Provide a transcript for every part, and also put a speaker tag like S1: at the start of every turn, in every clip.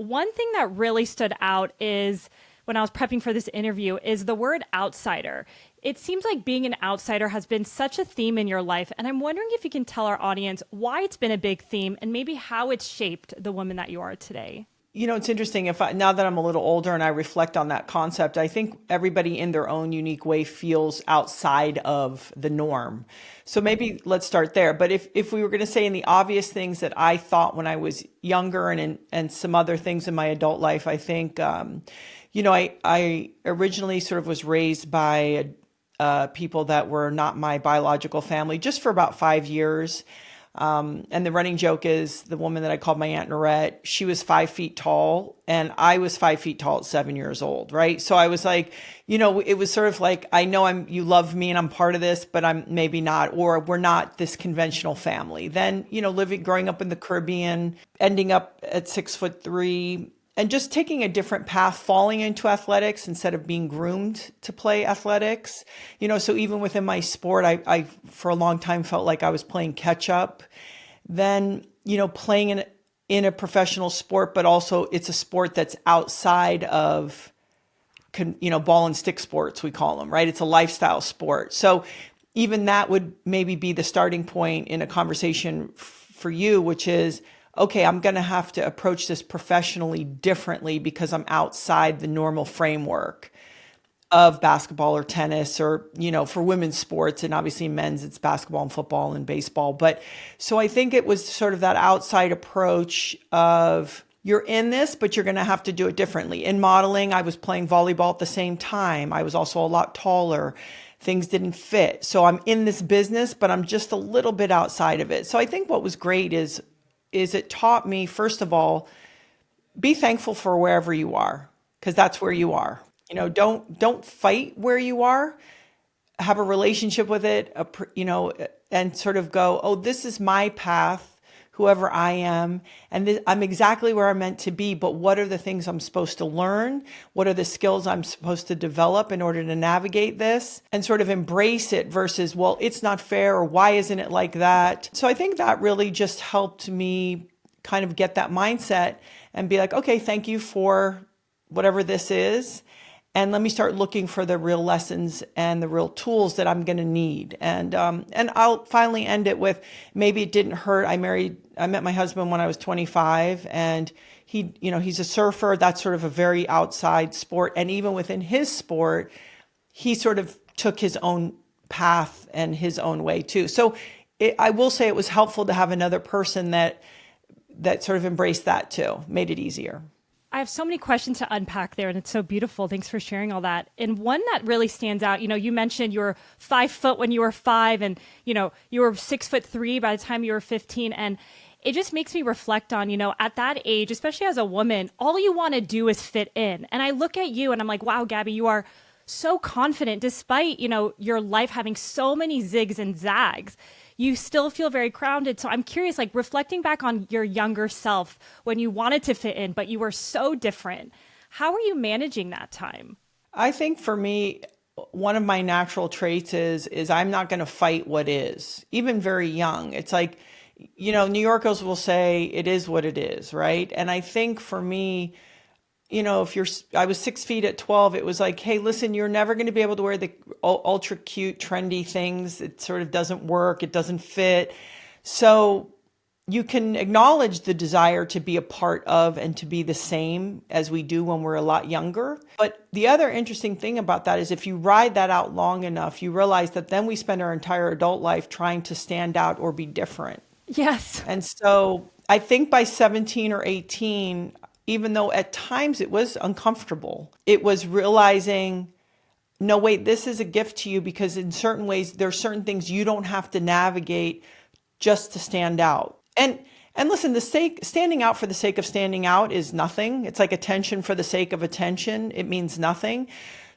S1: one thing that really stood out is when I was prepping for this interview is the word outsider. It seems like being an outsider has been such a theme in your life. And I'm wondering if you can tell our audience why it's been a big theme and maybe how it's shaped the woman that you are today.
S2: It's interesting now that I'm a little older and I reflect on that concept, I think everybody in their own unique way feels outside of the norm. So maybe let's start there. But if we were going to say in the obvious things that I thought when I was younger and some other things in my adult life, I think, I originally sort of was raised by people that were not my biological family just for about 5 years. And the running joke is the woman that I called my Aunt Norette, she was 5 feet tall and I was 5 feet tall at 7 years old. Right. So I was like, it was sort of like, I know you love me and I'm part of this, but I'm maybe not, or we're not this conventional family. Then, growing up in the Caribbean, ending up at 6'3", and just taking a different path, falling into athletics instead of being groomed to play athletics. So even within my sport, I for a long time felt like I was playing catch up. Then, playing in a professional sport, but also it's a sport that's outside of, ball and stick sports, we call them, right? It's a lifestyle sport. So even that would maybe be the starting point in a conversation for you, which is, okay, I'm going to have to approach this professionally differently because I'm outside the normal framework of basketball or tennis or, for women's sports, and obviously men's, it's basketball and football and baseball. But so I think it was sort of that outside approach of you're in this, but you're going to have to do it differently. In modeling, I was playing volleyball at the same time. I was also a lot taller. Things didn't fit. So I'm in this business, but I'm just a little bit outside of it. So I think what was great is it taught me, first of all, be thankful for wherever you are, because that's where you are. Don't fight where you are. Have a relationship with it, and sort of go, oh, this is my path, whoever I am, and I'm exactly where I'm meant to be. But what are the things I'm supposed to learn? What are the skills I'm supposed to develop in order to navigate this? And sort of embrace it versus, well, it's not fair, or why isn't it like that? So I think that really just helped me kind of get that mindset and be like, okay, thank you for whatever this is. And let me start looking for the real lessons and the real tools that I'm going to need. And I'll finally end it with, maybe it didn't hurt. I met my husband when I was 25, and he's a surfer. That's sort of a very outside sport. And even within his sport, he sort of took his own path and his own way too. So I will say it was helpful to have another person that sort of embraced that too, made it easier.
S1: I have so many questions to unpack there, and it's so beautiful. Thanks for sharing all that. And one that really stands out, you mentioned you were 5 foot when you were 5, and, you were 6'3" by the time you were 15. And it just makes me reflect on, at that age, especially as a woman, all you want to do is fit in. And I look at you and I'm like, wow, Gabby, you are so confident despite, your life having so many zigs and zags. You still feel very grounded. So I'm curious, like reflecting back on your younger self when you wanted to fit in, but you were so different. How are you managing that time?
S2: I think for me, one of my natural traits is I'm not going to fight what is, even very young. It's like, New Yorkers will say it is what it is, right? And I think for me, I was 6 feet at 12, it was like, hey, listen, you're never going to be able to wear the ultra cute, trendy things. It sort of doesn't work. It doesn't fit. So you can acknowledge the desire to be a part of and to be the same as we do when we're a lot younger. But the other interesting thing about that is if you ride that out long enough, you realize that then we spend our entire adult life trying to stand out or be different.
S1: Yes.
S2: And so I think by 17 or 18, even though at times it was uncomfortable, it was realizing, no, wait, this is a gift to you, because in certain ways, there are certain things you don't have to navigate just to stand out. And listen, standing out for the sake of standing out is nothing. It's like attention for the sake of attention. It means nothing.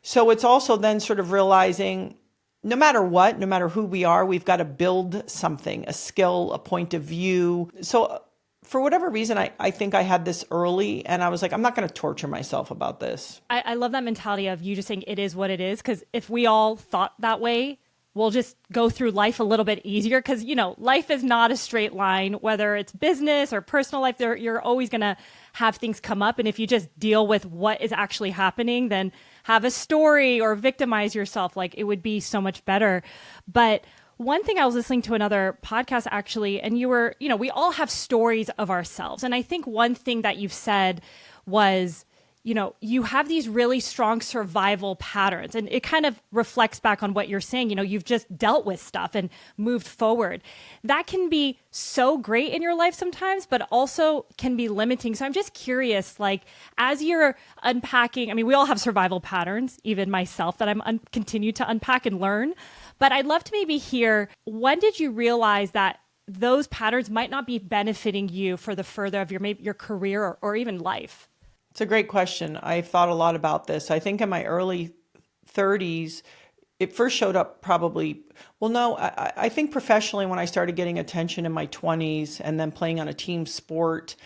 S2: So it's also then sort of realizing, no matter what, no matter who we are, we've got to build something, a skill, a point of view. So for whatever reason, I think I had this early, and I was like, I'm not going to torture myself about this.
S1: I love that mentality of you just saying it is what it is, because if we all thought that way, we'll just go through life a little bit easier because, life is not a straight line, whether it's business or personal life, you're always going to have things come up. And if you just deal with what is actually happening, then have a story or victimize yourself, like it would be so much better. But one thing, I was listening to another podcast actually, and you were, we all have stories of ourselves. And I think one thing that you've said was, you have these really strong survival patterns, and it kind of reflects back on what you're saying. You've just dealt with stuff and moved forward. That can be so great in your life sometimes, but also can be limiting. So I'm just curious, like, as you're unpacking, we all have survival patterns, even myself, that I'm continue to unpack and learn. But I'd love to maybe hear, when did you realize that those patterns might not be benefiting you for the further of your career or even life?
S2: It's a great question. I've thought a lot about this. I think in my early 30s, it first showed up probably, I think professionally when I started getting attention in my 20s and then playing on a team sport.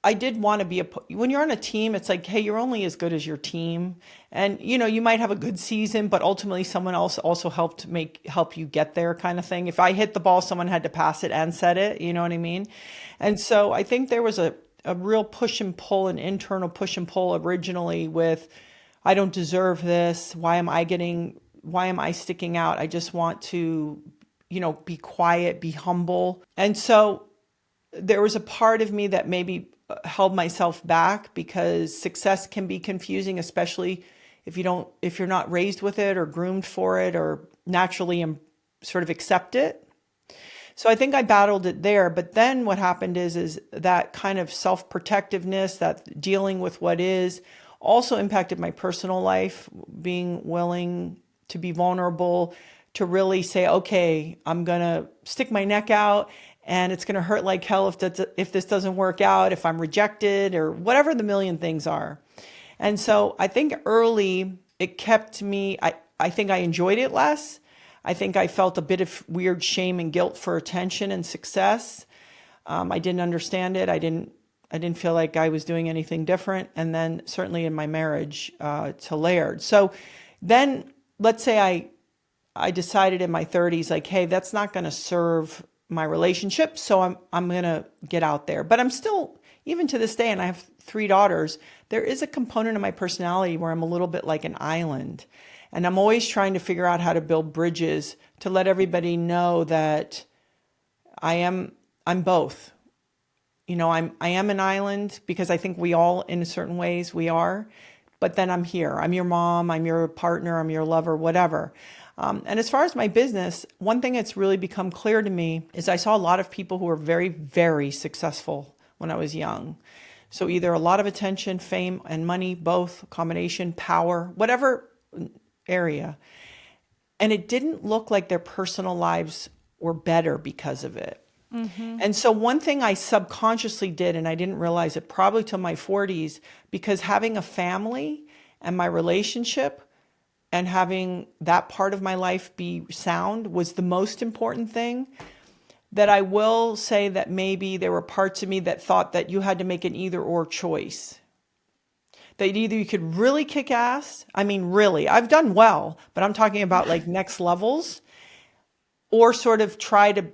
S2: I did want to be when you're on a team, it's like, hey, you're only as good as your team. And, you might have a good season, but ultimately someone else also help you get there kind of thing. If I hit the ball, someone had to pass it and set it, you know what I mean? And so I think there was a real push and pull, an internal push and pull originally with, I don't deserve this. Why am I sticking out? I just want to, be quiet, be humble. And so there was a part of me that maybe held myself back because success can be confusing, especially if you're not raised with it or groomed for it or naturally sort of accept it. So I think I battled it there. But then what happened is that kind of self-protectiveness, that dealing with what is, also impacted my personal life, being willing to be vulnerable, to really say, okay, I'm going to stick my neck out and it's going to hurt like hell if this doesn't work out, if I'm rejected or whatever the million things are. And so I think early it kept me, I think I enjoyed it less. I think I felt a bit of weird shame and guilt for attention and success. I didn't understand it. I didn't feel like I was doing anything different. And then certainly in my marriage to Laird. So then let's say I decided in my 30s, like, hey, that's not going to serve my relationship. So I'm going to get out there. But I'm still, even to this day, and I have 3 daughters, there is a component of my personality where I'm a little bit like an island. And I'm always trying to figure out how to build bridges to let everybody know that I'm both. I am an island because I think we all, in certain ways, we are. But then I'm here. I'm your mom. I'm your partner. I'm your lover, whatever. And as far as my business, one thing that's really become clear to me is I saw a lot of people who were very, very successful when I was young. So either a lot of attention, fame, and money, both, combination, power, whatever area. And it didn't look like their personal lives were better because of it. Mm-hmm. And so one thing I subconsciously did, and I didn't realize it probably till my 40s, because having a family and my relationship and having that part of my life be sound was the most important thing, that I will say that maybe there were parts of me that thought that you had to make an either or choice. That either you could really kick ass, really, I've done well, but I'm talking about like next levels, or sort of try to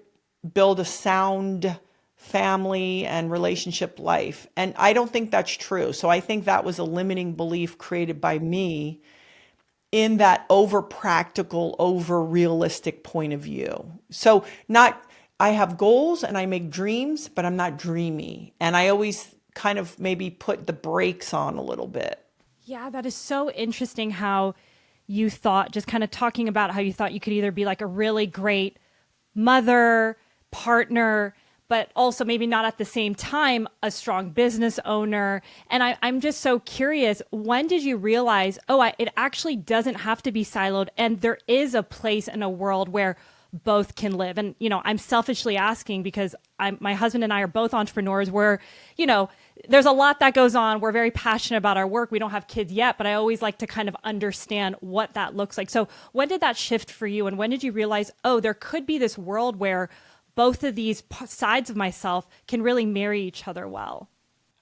S2: build a sound family and relationship life. And I don't think that's true. So I think that was a limiting belief created by me in that over practical, over realistic point of view. So I have goals and I make dreams, but I'm not dreamy. And I always kind of maybe put the brakes on a little bit.
S1: Yeah, that is so interesting how you thought, just kind of talking about how you thought you could either be like a really great mother, partner, but also maybe not at the same time a strong business owner. And I'm just so curious, when did you realize, it actually doesn't have to be siloed and there is a place in a world where both can live? And, I'm selfishly asking because my husband and I are both entrepreneurs. We're, there's a lot that goes on. We're very passionate about our work. We don't have kids yet, but I always like to kind of understand what that looks like. So when did that shift for you? And when did you realize, there could be this world where both of these sides of myself can really marry each other well?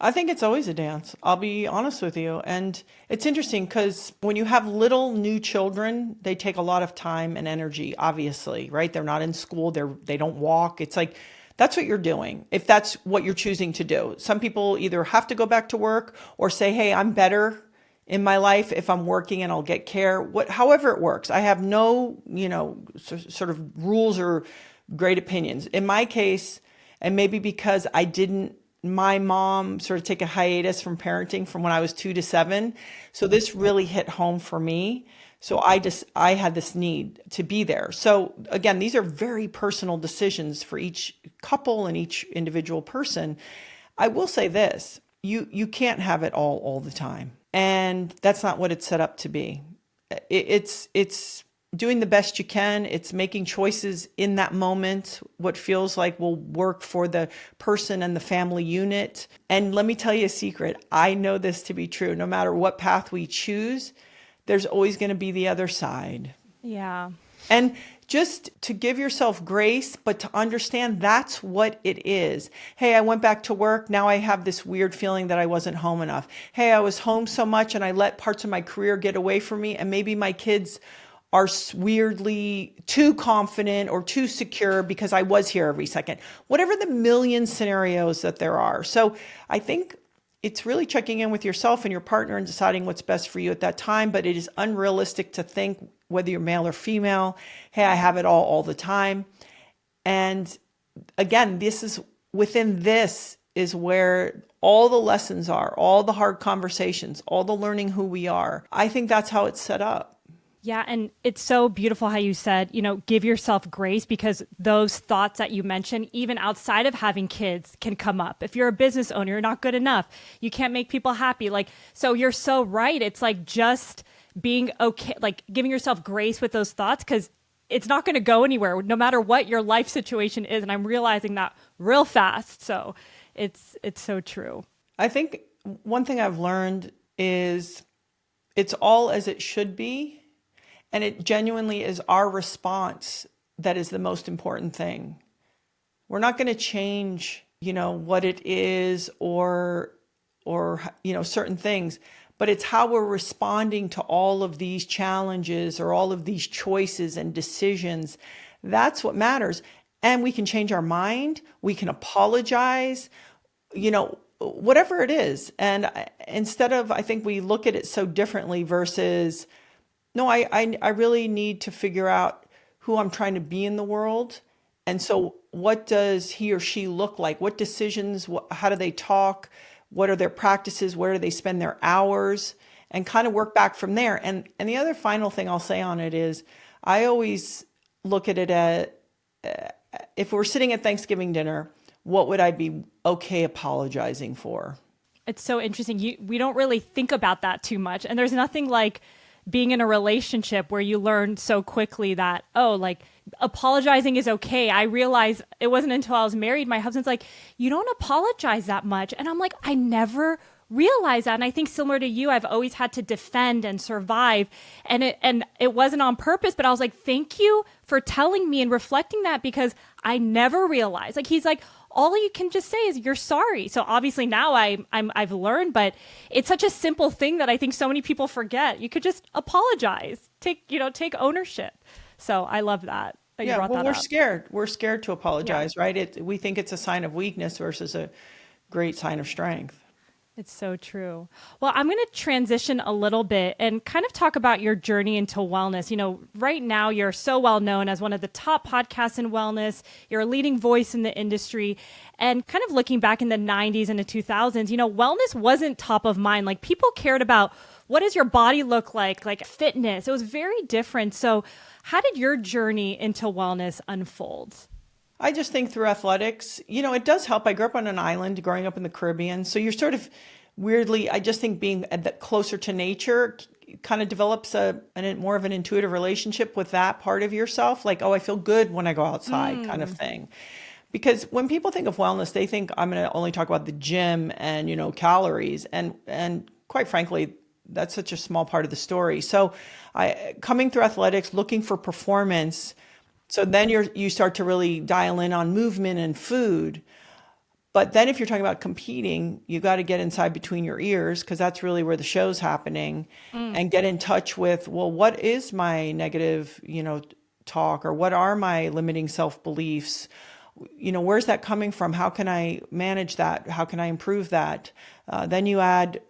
S2: I think it's always a dance. I'll be honest with you. And it's interesting because when you have little new children, they take a lot of time and energy, obviously, right? They're not in school, they don't walk. It's like that's what you're doing if that's what you're choosing to do. Some people either have to go back to work or say, "Hey, I'm better in my life if I'm working and I'll get care." However it works. I have no, sort of rules or great opinions. In my case, and maybe because my mom sort of take a hiatus from parenting from when I was 2 to 7. So this really hit home for me. So I had this need to be there. So again, these are very personal decisions for each couple and each individual person. I will say this, you can't have it all the time. And that's not what it's set up to be. It's doing the best you can. It's making choices in that moment, what feels like will work for the person and the family unit. And let me tell you a secret. I know this to be true. No matter what path we choose, there's always going to be the other side.
S1: Yeah.
S2: And just to give yourself grace, but to understand that's what it is. Hey, I went back to work. Now I have this weird feeling that I wasn't home enough. Hey, I was home so much and I let parts of my career get away from me. And maybe my kids are weirdly too confident or too secure because I was here every second. Whatever the million scenarios that there are. So I think it's really checking in with yourself and your partner and deciding what's best for you at that time. But it is unrealistic to think, whether you're male or female, hey, I have it all the time. And again, within this is where all the lessons are, all the hard conversations, all the learning who we are. I think that's how it's set up.
S1: Yeah. And it's so beautiful how you said, give yourself grace, because those thoughts that you mentioned, even outside of having kids, can come up. If you're a business owner, you're not good enough. You can't make people happy. So you're so right. It's like just being okay, like giving yourself grace with those thoughts, because it's not going to go anywhere no matter what your life situation is. And I'm realizing that real fast. So it's so true.
S2: I think one thing I've learned is it's all as it should be. And it genuinely is our response that is the most important thing. We're not going to change, what it is or certain things, but it's how we're responding to all of these challenges or all of these choices and decisions. That's what matters. And we can change our mind. We can apologize, whatever it is. And instead of, I think we look at it so differently versus, no, I really need to figure out who I'm trying to be in the world. And so what does he or she look like? What decisions, how do they talk? What are their practices? Where do they spend their hours? And kind of work back from there. And the other final thing I'll say on it is I always look at it as, if we're sitting at Thanksgiving dinner, what would I be okay apologizing for?
S1: It's so interesting. We don't really think about that too much. And there's nothing like being in a relationship where you learn so quickly that, apologizing is okay. I realized it wasn't until I was married, my husband's like, you don't apologize that much. And I'm like, I never realized that. And I think similar to you, I've always had to defend and survive. And it wasn't on purpose, but I was like, thank you for telling me and reflecting that, because I never realized. He's like, all you can just say is you're sorry. So obviously now I've learned, but it's such a simple thing that I think so many people forget. You could just apologize, take ownership. So I love that.
S2: Yeah, well, we're scared. We're scared to apologize, right? We think it's a sign of weakness versus a great sign of strength.
S1: It's so true. Well, I'm going to transition a little bit and kind of talk about your journey into wellness. Right now you're so well known as one of the top podcasts in wellness. You're a leading voice in the industry. And kind of looking back in the 90s and the 2000s, wellness wasn't top of mind. People cared about, what does your body look like fitness. It was very different. So how did your journey into wellness unfold?
S2: I just think through athletics, it does help. I grew up on an island growing up in the Caribbean. So you're sort of weirdly, I just think being closer to nature kind of develops more of an intuitive relationship with that part of yourself. Like, oh, I feel good when I go outside kind of thing. Because when people think of wellness, they think I'm going to only talk about the gym and, calories. And quite frankly, that's such a small part of the story. So coming through athletics, looking for performance. So then you start to really dial in on movement and food. But then if you're talking about competing, you got to get inside between your ears because that's really where the show's happening and get in touch with, well, what is my negative, talk, or what are my limiting self-beliefs? Where's that coming from? How can I manage that? How can I improve that? Then you add,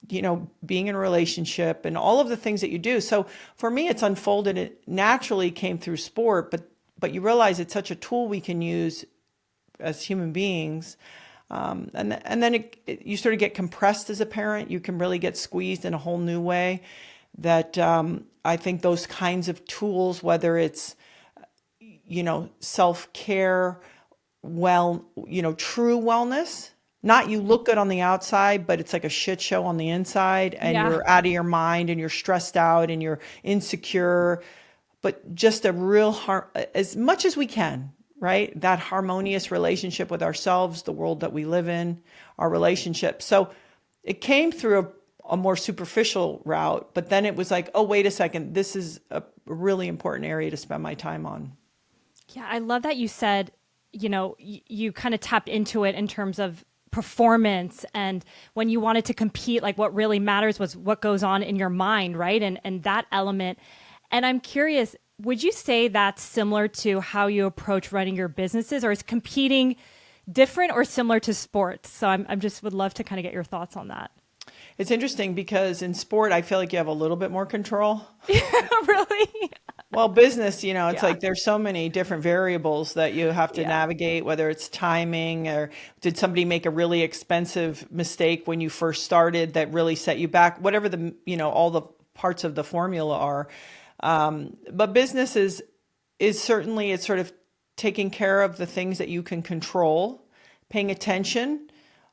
S2: being in a relationship and all of the things that you do. So for me, it's unfolded. It naturally came through sport, but you realize it's such a tool we can use as human beings. And then you sort of get compressed as a parent. You can really get squeezed in a whole new way that I think those kinds of tools, whether it's, self-care, true wellness, not you look good on the outside, but it's like a shit show on the inside and you're out of your mind and you're stressed out and you're insecure, but just a real as much as we can, right? That harmonious relationship with ourselves, the world that we live in, our relationship. So it came through a more superficial route, but then it was like, oh, wait a second, this is a really important area to spend my time on.
S1: Yeah, I love that you said, you kind of tapped into it in terms of performance, and when you wanted to compete, like what really matters was what goes on in your mind, right? And that element. And I'm curious, would you say that's similar to how you approach running your businesses, or is competing different or similar to sports? So I'm just would love to kind of get your thoughts on that.
S2: It's interesting because in sport, I feel like you have a little bit more control.
S1: Really?
S2: Well, business, it's like there's so many different variables that you have to navigate, whether it's timing or did somebody make a really expensive mistake when you first started that really set you back, whatever the, all the parts of the formula are. But business is certainly, it's sort of taking care of the things that you can control, paying attention,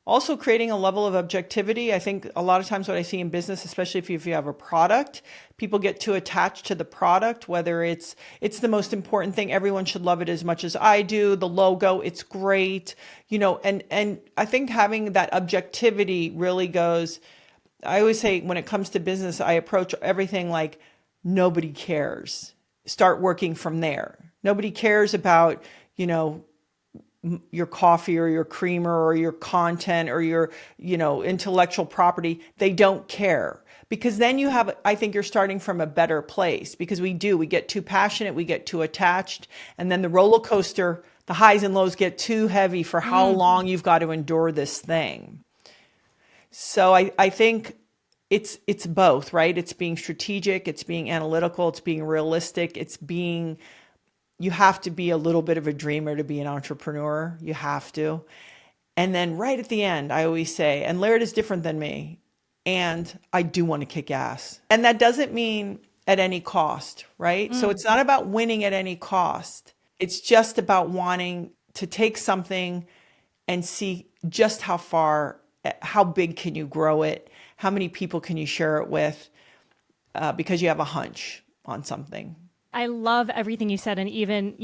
S2: also creating a level of objectivity. I think a lot of times what I see in business, especially if you have a product, people get too attached to the product, whether it's the most important thing. Everyone should love it as much as I do. The logo, it's great, and I think having that objectivity really goes, I always say when it comes to business, I approach everything like nobody cares. Start working from there. Nobody cares about, your coffee or your creamer or your content or your, intellectual property. They don't care, because then I think you're starting from a better place, because we get too passionate, we get too attached, and then the roller coaster, the highs and lows get too heavy for how long you've got to endure this thing. So I think it's both, right? It's being strategic, it's being analytical, it's being realistic, you have to be a little bit of a dreamer to be an entrepreneur. You have to. And then right at the end, I always say, and Laird is different than me, and I do want to kick ass. And that doesn't mean at any cost, right? So it's not about winning at any cost. It's just about wanting to take something and see just how big can you grow it? How many people can you share it with? Because you have a hunch on something.
S1: I love everything you said, and even,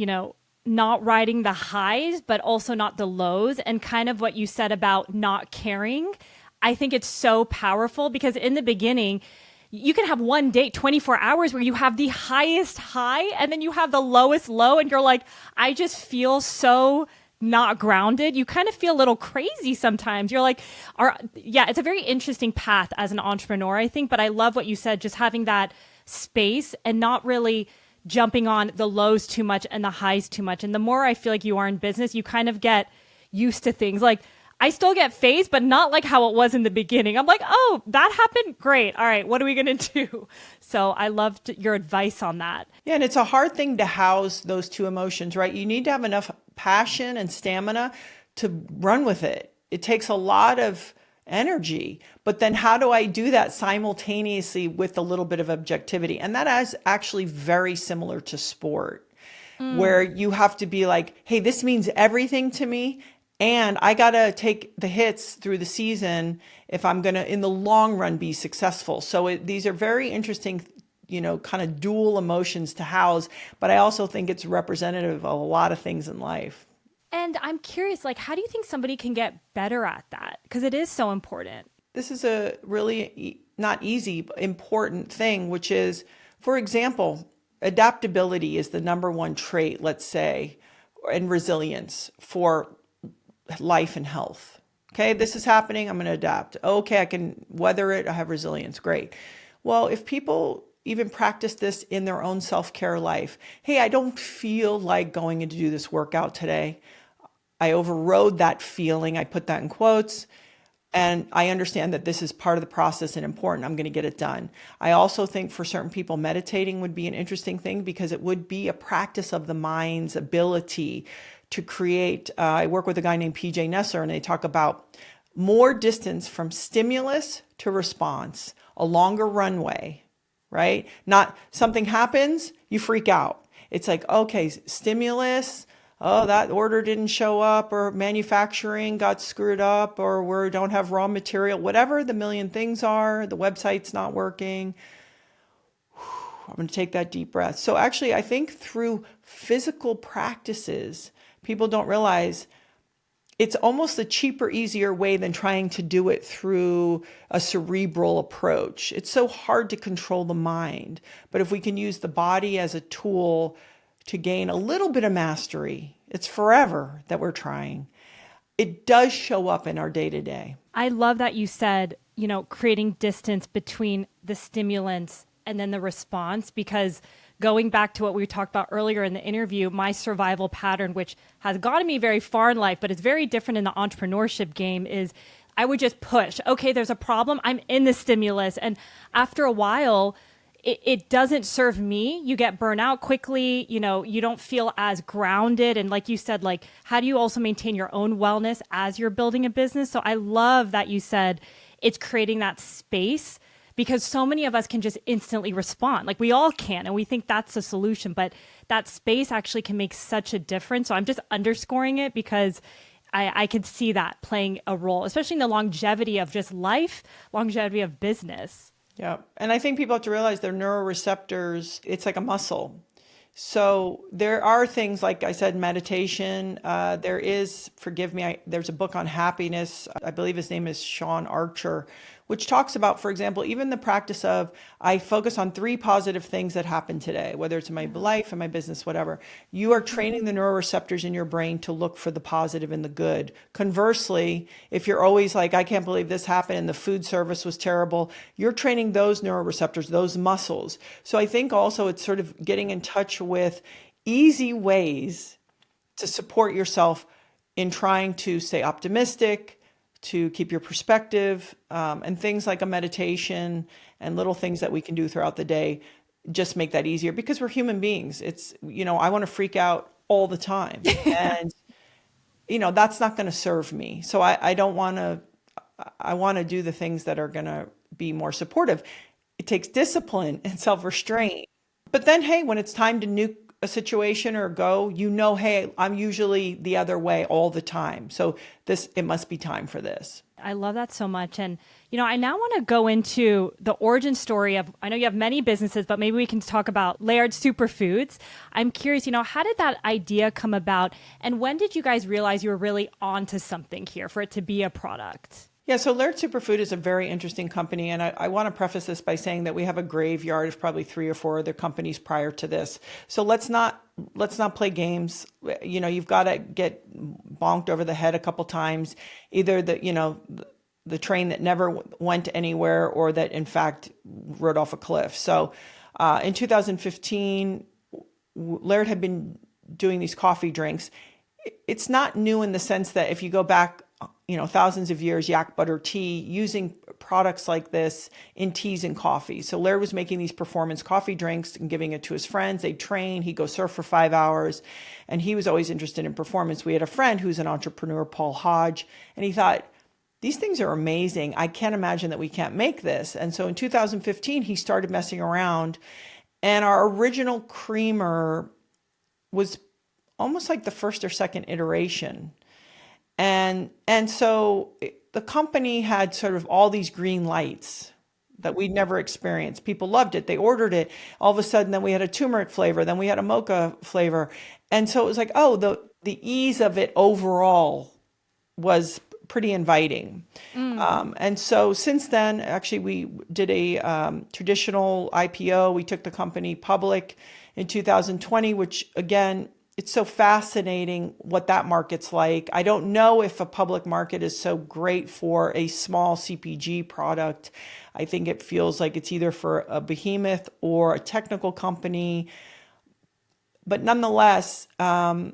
S1: not riding the highs, but also not the lows, and kind of what you said about not caring. I think it's so powerful, because in the beginning, you can have one date, 24 hours, where you have the highest high and then you have the lowest low, and you're like, I just feel so not grounded. You kind of feel a little crazy sometimes. You're like, it's a very interesting path as an entrepreneur, I think. But I love what you said, just having that space and not really jumping on the lows too much and the highs too much. And the more I feel like you are in business, you kind of get used to things. Like, I still get phased, but not like how it was in the beginning. I'm like, oh, that happened? Great. All right, what are we going to do? So I loved your advice on that.
S2: Yeah, and it's a hard thing to house those two emotions, right? You need to have enough passion and stamina to run with it. It takes a lot of energy, but then how do I do that simultaneously with a little bit of objectivity? And that is actually very similar to sport, where you have to be like, hey, this means everything to me, and I got to take the hits through the season if I'm going to, in the long run, be successful. So these are very interesting, kind of dual emotions to house, but I also think it's representative of a lot of things in life.
S1: And I'm curious, like, how do you think somebody can get better at that? Because it is so important.
S2: This is a really not easy, but important thing, which is, for example, adaptability is the number one trait, let's say, and resilience for life and health. Okay, this is happening. I'm going to adapt. Okay, I can weather it. I have resilience. Great. Well, if people even practice this in their own self-care life, hey, I don't feel like going in to do this workout today. I overrode that feeling. I put that in quotes. And I understand that this is part of the process and important. I'm going to get it done. I also think for certain people, meditating would be an interesting thing because it would be a practice of the mind's ability to create. I work with a guy named PJ Nesser, and they talk about more distance from stimulus to response, a longer runway, right? Not something happens, you freak out. It's like, okay, stimulus, oh, that order didn't show up, or manufacturing got screwed up, or we don't have raw material, whatever the million things are, the website's not working. I'm going to take that deep breath. So actually, I think through physical practices, people don't realize it's almost a cheaper, easier way than trying to do it through a cerebral approach. It's so hard to control the mind. But if we can use the body as a tool to gain a little bit of mastery, it's forever that we're trying. It does show up in our day-to-day.
S1: I love that you said, creating distance between the stimulants and then the response, because going back to what we talked about earlier in the interview, my survival pattern, which has gotten me very far in life, but it's very different in the entrepreneurship game, is I would just push. Okay, there's a problem. I'm in the stimulus. And after a while, it doesn't serve me. You get burnt out quickly. You don't feel as grounded. And like you said, like, how do you also maintain your own wellness as you're building a business? So I love that you said it's creating that space, because so many of us can just instantly respond. Like we all can, and we think that's the solution, but that space actually can make such a difference. So I'm just underscoring it because I can see that playing a role, especially in the longevity of just life, longevity of business.
S2: Yeah. And I think people have to realize their neuroreceptors, it's like a muscle. So there are things, like I said, meditation. There is, forgive me, there's a book on happiness. I believe his name is Sean Archer, which talks about, for example, even the practice of, I focus on 3 positive things that happened today, whether it's in my life, in my business, whatever. You are training the neuroreceptors in your brain to look for the positive and the good. Conversely, if you're always like, I can't believe this happened and the food service was terrible, you're training those neuroreceptors, those muscles. So I think also it's sort of getting in touch with easy ways to support yourself in trying to stay optimistic, to keep your perspective, and things like a meditation and little things that we can do throughout the day just make that easier, because we're human beings. It's, I want to freak out all the time, and, that's not going to serve me. So I don't want to, I want to do the things that are going to be more supportive. It takes discipline and self-restraint. But then, hey, when it's time to nuke a situation or go, hey, I'm usually the other way all the time. So it must be time for this.
S1: I love that so much. And, I now want to go into the origin story of, I know you have many businesses, but maybe we can talk about Laird Superfoods. I'm curious, how did that idea come about? And when did you guys realize you were really onto something here for it to be a product?
S2: Yeah, so Laird Superfood is a very interesting company, and I want to preface this by saying that we have a graveyard of probably 3 or 4 other companies prior to this. So let's not play games. You've got to get bonked over the head a couple times, either the train that never went anywhere or that in fact rode off a cliff. So in 2015, Laird had been doing these coffee drinks. It's not new in the sense that if you go back thousands of years, yak butter tea, using products like this in teas and coffee. So Laird was making these performance coffee drinks and giving it to his friends. They'd train, he'd go surf for 5 hours, and he was always interested in performance. We had a friend who's an entrepreneur, Paul Hodge, and he thought, these things are amazing. I can't imagine that we can't make this. And so in 2015, he started messing around, and our original creamer was almost like the first or second iteration. And so the company had sort of all these green lights that we'd never experienced. People loved it. They ordered it. All of a sudden, then we had a turmeric flavor. Then we had a mocha flavor. And so it was like, the ease of it overall was pretty inviting. And so since then, actually, we did a traditional IPO. We took the company public in 2020, which again, it's so fascinating what that market's like. I don't know if a public market is so great for a small CPG product. I think it feels like it's either for a behemoth or a technical company. But nonetheless, I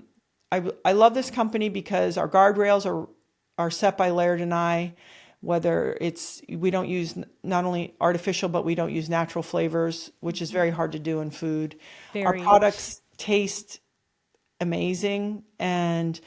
S2: love this company because our guardrails are set by Laird and I. Whether it's we don't use not only artificial, but we don't use natural flavors, which is very hard to do in food. Our
S1: Very.
S2: products taste amazing, and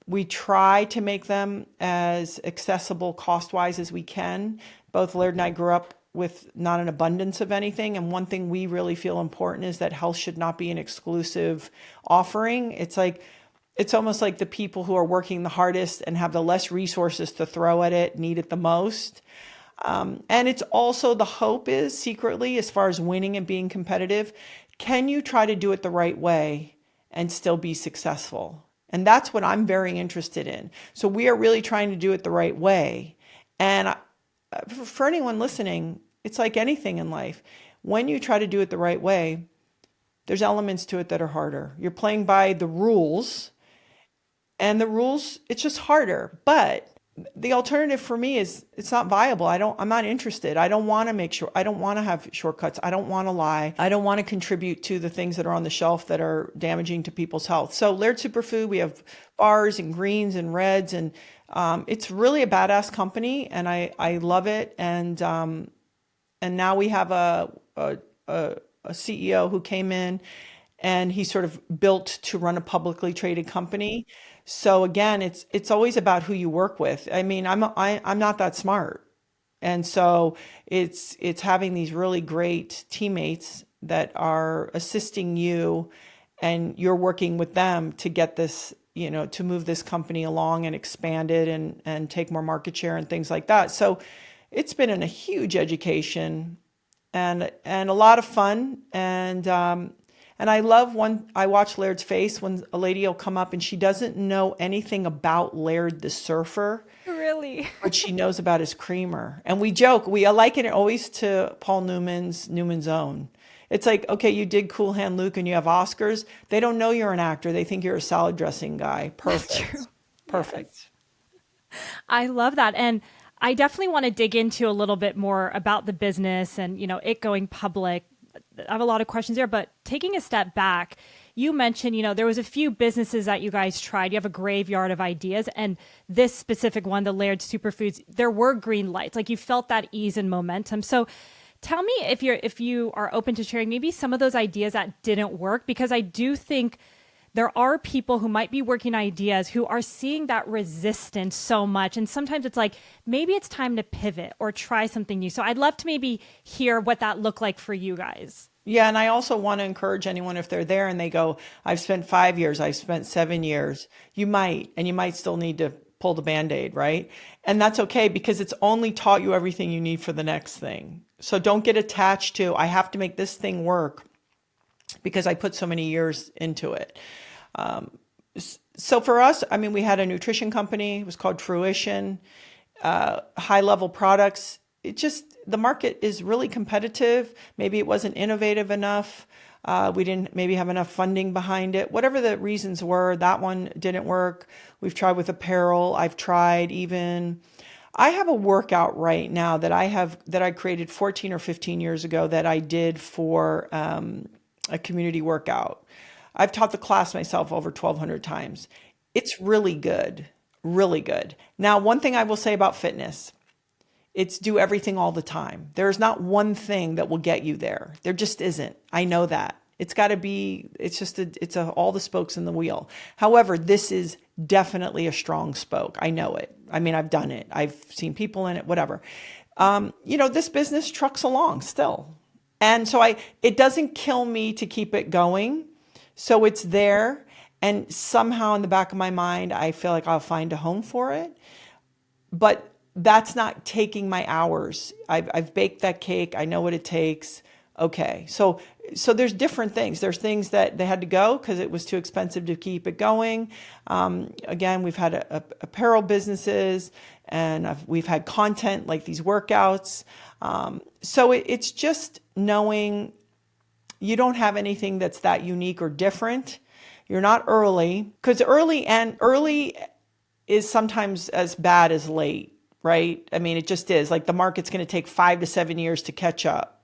S2: we try to make them as accessible cost-wise as we can. Both Laird and I grew up with not an abundance of anything, and one thing we really feel important is that health should not be an exclusive offering. It's almost like the people who are working the hardest and have the less resources to throw at it need it the most. And it's also the hope is secretly, as far as winning and being competitive, can you try to do it the right way and still be successful? And that's what I'm very interested in. So we are really trying to do it the right way. And for anyone listening, it's like anything in life. When you try to do it the right way, there's elements to it that are harder. You're playing by the rules, and the rules, it's just harder. But the alternative for me is it's not viable. I'm not interested. I don't want to make sure, I don't want to have shortcuts. I don't want to lie. I don't want to contribute to the things that are on the shelf that are damaging to people's health. So Laird Superfood, we have bars and greens and reds, and it's really a badass company, and I love it. And now we have a CEO who came in, and he sort of built to run a publicly traded company. So again, it's always about who you work with. I mean, I'm not that smart. And so it's having these really great teammates that are assisting you, and you're working with them to get this, to move this company along and expand it and take more market share and things like that. So it's been a huge education and a lot of fun. And I love when I watch Laird's face when a lady will come up and she doesn't know anything about Laird the surfer,
S1: Really?
S2: but she knows about his creamer. And we joke, we liken it always to Paul Newman's Own. It's like, okay, you did Cool Hand Luke and you have Oscars. They don't know you're an actor. They think you're a salad dressing guy. Perfect. Perfect.
S1: I love that. And I definitely want to dig into a little bit more about the business and, it going public. I have a lot of questions there, but taking a step back, you mentioned, there was a few businesses that you guys tried. You have a graveyard of ideas, and this specific one, the Laird Superfoods, there were green lights. Like you felt that ease and momentum. So tell me if you are open to sharing maybe some of those ideas that didn't work, because I do think there are people who might be working ideas who are seeing that resistance so much. And sometimes it's like, maybe it's time to pivot or try something new. So I'd love to maybe hear what that looked like for you guys.
S2: Yeah. And I also want to encourage anyone, if they're there and they go, I've spent 5 years, I've spent 7 years, you might still need to pull the Band-Aid, right? And that's okay, because it's only taught you everything you need for the next thing. So don't get attached to, I have to make this thing work because I put so many years into it. So for us, I mean, we had a nutrition company. It was called Fruition, high level products. The market is really competitive. Maybe it wasn't innovative enough. We didn't maybe have enough funding behind it. Whatever the reasons were, that one didn't work. We've tried with apparel. I have a workout right now that I created 14 or 15 years ago that I did for a community workout. I've taught the class myself over 1,200 times. It's really good, really good. Now, one thing I will say about fitness, it's do everything all the time. There's not one thing that will get you there. There just isn't. I know that. It's got to be, all the spokes in the wheel. However, this is definitely a strong spoke. I know it. I mean, I've done it. I've seen people in it, whatever. This business trucks along still. And so it doesn't kill me to keep it going. So it's there. And somehow in the back of my mind, I feel like I'll find a home for it. But that's not taking my hours. I've baked that cake. I know what it takes. Okay. So there's different things. There's things that they had to go because it was too expensive to keep it going. Again, we've had apparel businesses, and we've had content like these workouts. So it's just knowing you don't have anything that's that unique or different. You're not early, because early is sometimes as bad as late, right? I mean, it just is. Like the market's going to take 5 to 7 years to catch up.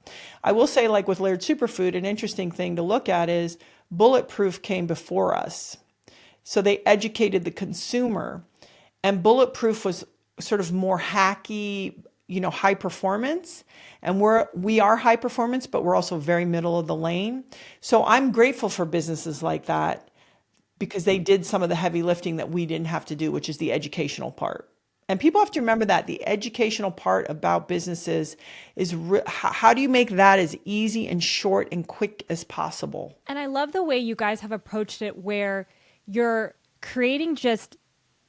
S2: I will say, like with Laird Superfood, an interesting thing to look at is Bulletproof came before us. So they educated the consumer, and Bulletproof was sort of more hacky, high performance. And we are high performance, but we're also very middle of the lane. So I'm grateful for businesses like that because they did some of the heavy lifting that we didn't have to do, which is the educational part. And people have to remember that the educational part about businesses is how do you make that as easy and short and quick as possible?
S1: And I love the way you guys have approached it where you're creating just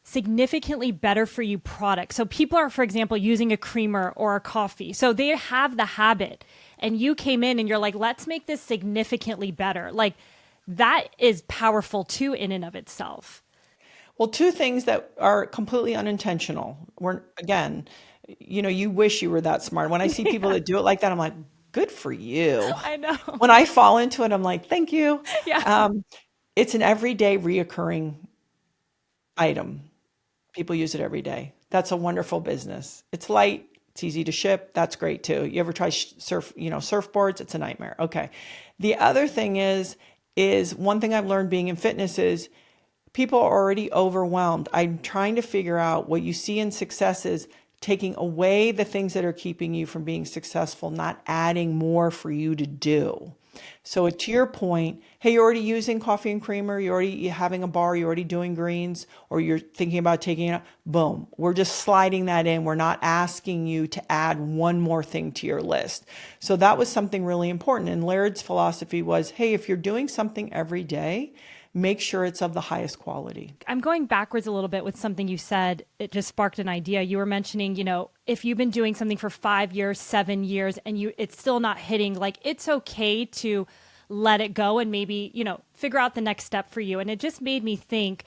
S1: significantly better for you products. So people are, for example, using a creamer or a coffee. So they have the habit and you came in and you're like, let's make this significantly better. Like that is powerful too in and of itself.
S2: Well, two things that are completely unintentional. Again, you wish you were that smart. When I see people that do it like that, I'm like, good for you.
S1: I know.
S2: When I fall into it, I'm like, thank you.
S1: Yeah.
S2: It's an everyday reoccurring item. People use it every day. That's a wonderful business. It's light. It's easy to ship. That's great too. You ever try surfboards? It's a nightmare. Okay. The other thing is one thing I've learned being in fitness is people are already overwhelmed. I'm trying to figure out what you see in success is taking away the things that are keeping you from being successful, not adding more for you to do. So to your point, hey, you're already using coffee and creamer, you're already having a bar, you're already doing greens, or you're thinking about taking it out, boom. We're just sliding that in. We're not asking you to add one more thing to your list. So that was something really important. And Laird's philosophy was, hey, if you're doing something every day, make sure it's of the highest quality.
S1: I'm going backwards a little bit with something you said. It just sparked an idea. You were mentioning, if you've been doing something for 5 years, 7 years, and it's still not hitting, like it's okay to let it go and maybe, figure out the next step for you. And it just made me think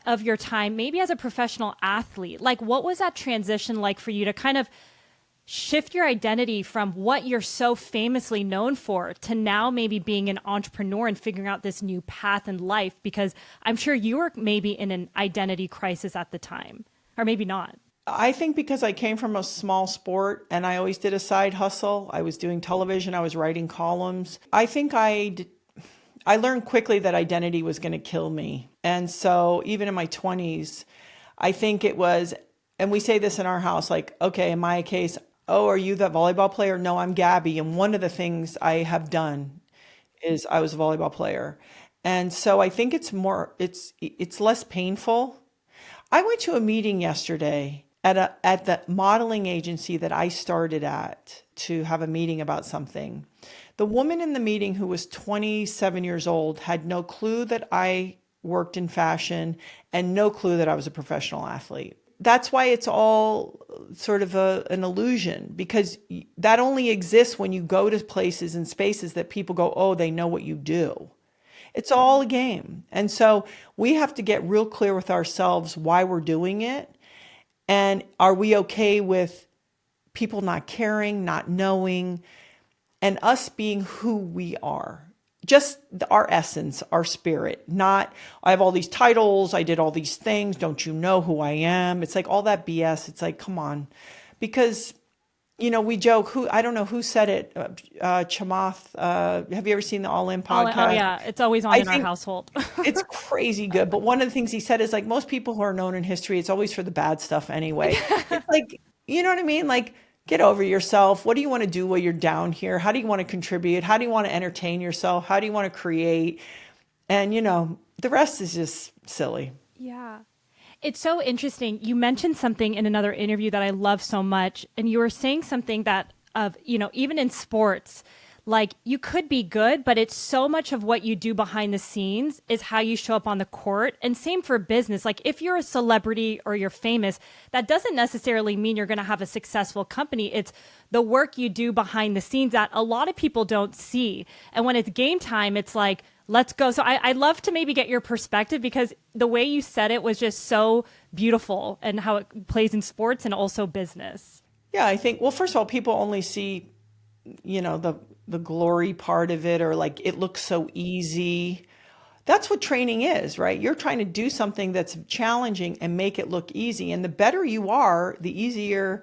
S1: of your time, maybe as a professional athlete, like what was that transition like for you to kind of shift your identity from what you're so famously known for to now maybe being an entrepreneur and figuring out this new path in life? Because I'm sure you were maybe in an identity crisis at the time, or maybe not.
S2: I think because I came from a small sport and I always did a side hustle. I was doing television. I was writing columns. I think I learned quickly that identity was going to kill me. And so even in my 20s, I think it was, and we say this in our house, like, okay, in my case, oh, are you that volleyball player? No, I'm Gabby. And one of the things I have done is I was a volleyball player. And so I think it's less painful. I went to a meeting yesterday at the modeling agency that I started at to have a meeting about something. The woman in the meeting, who was 27 years old, had no clue that I worked in fashion and no clue that I was a professional athlete. That's why it's all sort of an illusion, because that only exists when you go to places and spaces that people go, oh, they know what you do. It's all a game. And so we have to get real clear with ourselves why we're doing it. And are we okay with people not caring, not knowing, and us being who we are? Just our essence, our spirit, not, I have all these titles, I did all these things, don't you know who I am? It's like all that BS. It's like, come on. Because, we joke, I don't know who said it, Chamath, have you ever seen the All In podcast?
S1: Oh yeah, it's always on in our household.
S2: It's crazy good. But one of the things he said is like, most people who are known in history, it's always for the bad stuff anyway. It's like, you know what I mean? Like, get over yourself. What do you want to do while you're down here? How do you want to contribute? How do you want to entertain yourself? How do you want to create? And, the rest is just silly.
S1: Yeah. It's so interesting. You mentioned something in another interview that I love so much. And you were saying something that even in sports, like you could be good, but it's so much of what you do behind the scenes is how you show up on the court. And same for business. Like if you're a celebrity or you're famous, that doesn't necessarily mean you're going to have a successful company. It's the work you do behind the scenes that a lot of people don't see. And when it's game time, it's like, let's go. So I'd love to maybe get your perspective, because the way you said it was just so beautiful and how it plays in sports and also business.
S2: Yeah, I think, well, first of all, people only see, the glory part of it, or like it looks so easy. That's what training is, right? You're trying to do something that's challenging and make it look easy. And the better you are, the easier.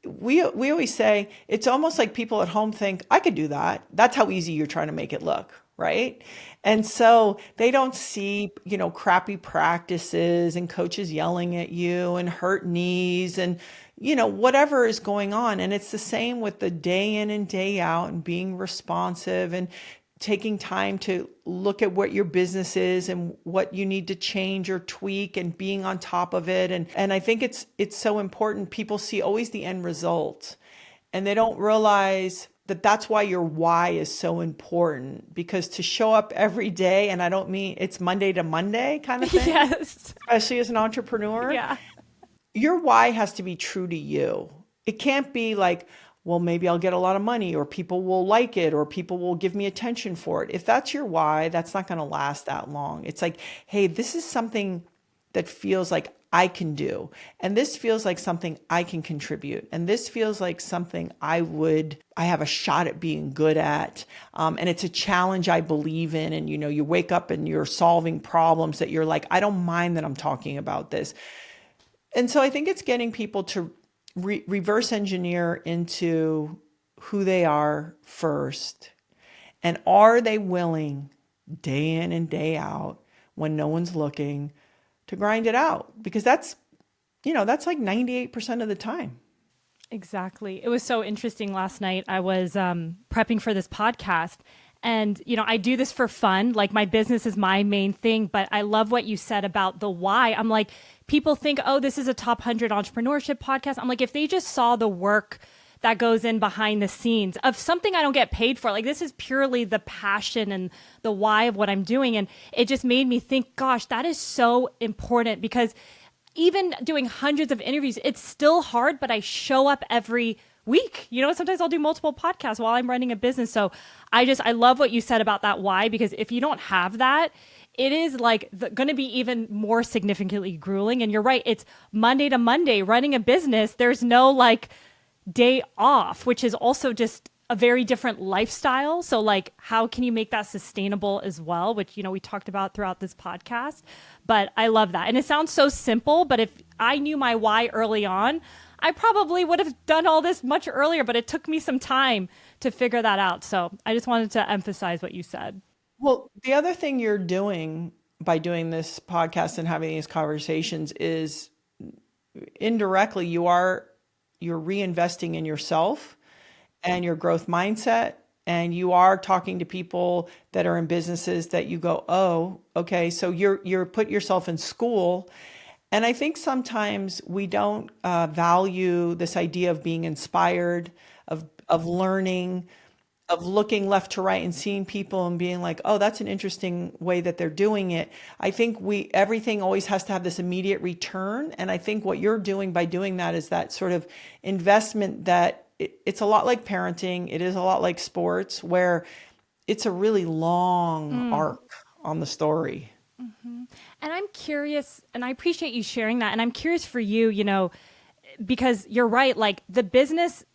S2: We always say it's almost like people at home think, I could do that. That's how easy you're trying to make it look, right? And so they don't see, crappy practices and coaches yelling at you and hurt knees and, whatever is going on. And it's the same with the day in and day out and being responsive and taking time to look at what your business is and what you need to change or tweak and being on top of it. And I think it's so important. People see always the end result and they don't realize that that's why your why is so important, because to show up every day, and I don't mean it's Monday to Monday kind of thing,
S1: Yes.
S2: especially as an entrepreneur,
S1: Yeah.
S2: your why has to be true to you. It can't be like, well, maybe I'll get a lot of money or people will like it or people will give me attention for it. If that's your why, that's not going to last that long. It's like, hey, this is something that feels like I can do. And this feels like something I can contribute. And this feels like something I have a shot at being good at. And it's a challenge I believe in. And, you wake up and you're solving problems that you're like, I don't mind that I'm talking about this. And so I think it's getting people to reverse engineer into who they are first. And are they willing, day in and day out, when no one's looking, to grind it out? Because that's like 98% of the time.
S1: Exactly. It was so interesting last night. I was prepping for this podcast. And, I do this for fun. Like, my business is my main thing. But I love what you said about the why. I'm like, people think, oh, this is a top 100 entrepreneurship podcast. I'm like, if they just saw the work that goes in behind the scenes of something I don't get paid for, like, this is purely the passion and the why of what I'm doing. And it just made me think, gosh, that is so important, because even doing hundreds of interviews, it's still hard, but I show up every week. Sometimes I'll do multiple podcasts while I'm running a business. So I love what you said about that why, because if you don't have that, it is like going to be even more significantly grueling. And you're right. It's Monday to Monday running a business. There's no like day off, which is also just a very different lifestyle. So like, how can you make that sustainable as well? Which, we talked about throughout this podcast, but I love that. And it sounds so simple, but if I knew my why early on, I probably would have done all this much earlier, but it took me some time to figure that out. So I just wanted to emphasize what you said.
S2: Well, the other thing you're doing by doing this podcast and having these conversations is indirectly you're reinvesting in yourself and your growth mindset. And you are talking to people that are in businesses that you go, oh, okay. So you're put yourself in school. And I think sometimes we don't value this idea of being inspired, of learning, of looking left to right and seeing people and being like, oh, that's an interesting way that they're doing it. I think everything always has to have this immediate return. And I think what you're doing by doing that is that sort of investment that it's a lot like parenting. It is a lot like sports, where it's a really long arc on the story.
S1: Mm-hmm. And I'm curious, and I appreciate you sharing that. And I'm curious for you, because you're right, like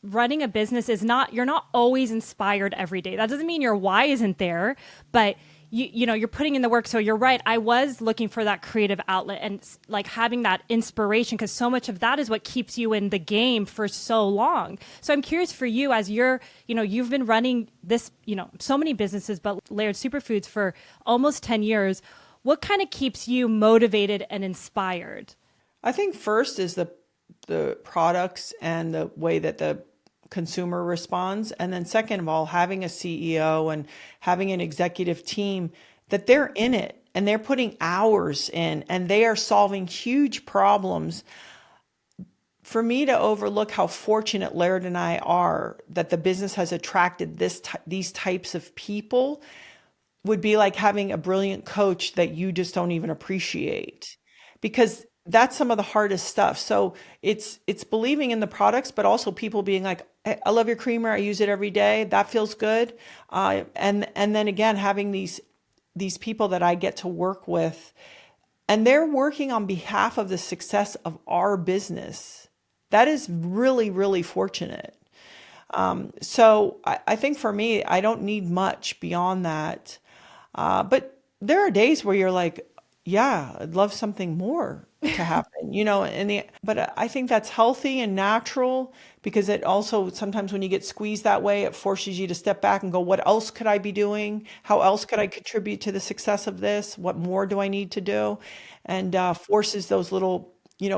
S1: running a business you're not always inspired every day. That doesn't mean your why isn't there, but you're putting in the work. So you're right. I was looking for that creative outlet and like having that inspiration, because so much of that is what keeps you in the game for so long. So I'm curious for you, as you've been running this, so many businesses, but Laird Superfoods for almost 10 years. What kind of keeps you motivated and inspired?
S2: I think first is the products and the way that the consumer responds. And then second of all, having a CEO and having an executive team that they're in it and they're putting hours in and they are solving huge problems. For me to overlook how fortunate Laird and I are that the business has attracted these types of people would be like having a brilliant coach that you just don't even appreciate, because that's some of the hardest stuff. So it's believing in the products, but also people being like, hey, I love your creamer. I use it every day. That feels good. And then again, having these people that I get to work with, and they're working on behalf of the success of our business. That is really, really fortunate. So I think for me, I don't need much beyond that. But there are days where you're like, yeah, I'd love something more to happen, but I think that's healthy and natural because it also sometimes when you get squeezed that way, it forces you to step back and go, what else could I be doing? How else could I contribute to the success of this? What more do I need to do? And forces those little,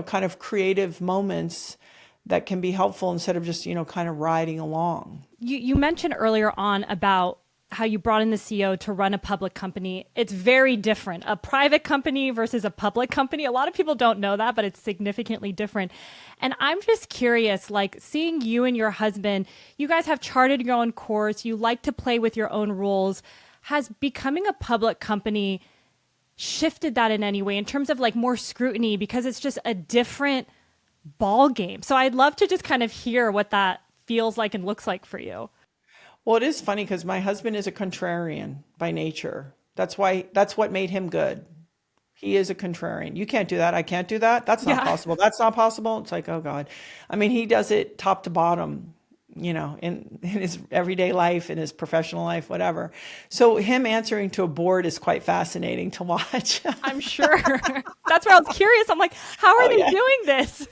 S2: kind of creative moments that can be helpful instead of just, kind of riding along.
S1: You mentioned earlier on about how you brought in the CEO to run a public company. It's very different. A private company versus a public company. A lot of people don't know that, but it's significantly different. And I'm just curious, like seeing you and your husband, you guys have charted your own course. You like to play with your own rules. Has becoming a public company shifted that in any way in terms of like more scrutiny because it's just a different ball game? So I'd love to just kind of hear what that feels like and looks like for you.
S2: Well, it is funny because my husband is a contrarian by nature. That's what made him good. He is a contrarian. You can't do that. I can't do that. That's not
S1: Yeah.
S2: possible. That's not possible. It's like, oh God. I mean, he does it top to bottom, in his everyday life, in his professional life, whatever. So him answering to a board is quite fascinating to watch.
S1: I'm sure. That's where I was curious. I'm like, how are
S2: Oh
S1: they
S2: yeah.
S1: doing this?